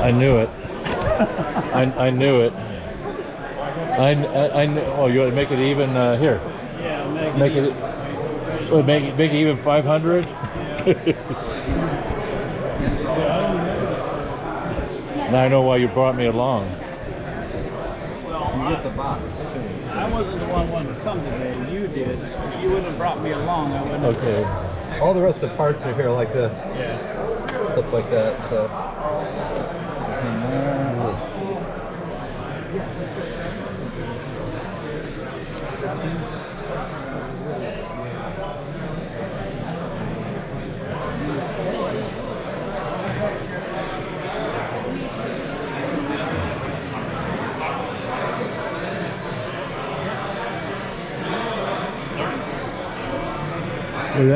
I knew it. I knew it. I knew. Oh, you want to make it even here? Yeah, Make it. Well, make it even 500. Now I know why you brought me along. Well, You get the box. I wasn't the one wanting to come today. You did. If you wouldn't have brought me along, I wouldn't have. Okay. All the rest of the parts are here, like the stuff like that. So. Well,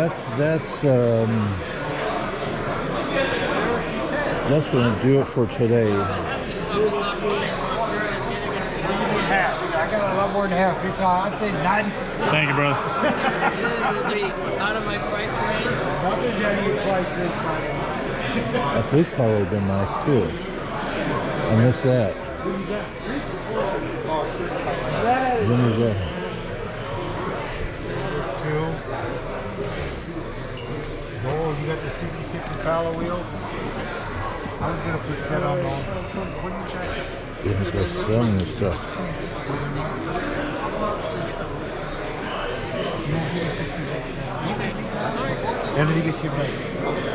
that's going to do it for today. Half. I got a lot more than half. I'd say 90%. Thank you, brother. Out of my price range. Nothing's out of your price range. A police car would have been nice too. I miss that. Then there's that. Two. Oh, you got the 66 Impala wheel? I was going to put 10 on those. What did you say? He's got selling this stuff. And then you get your money.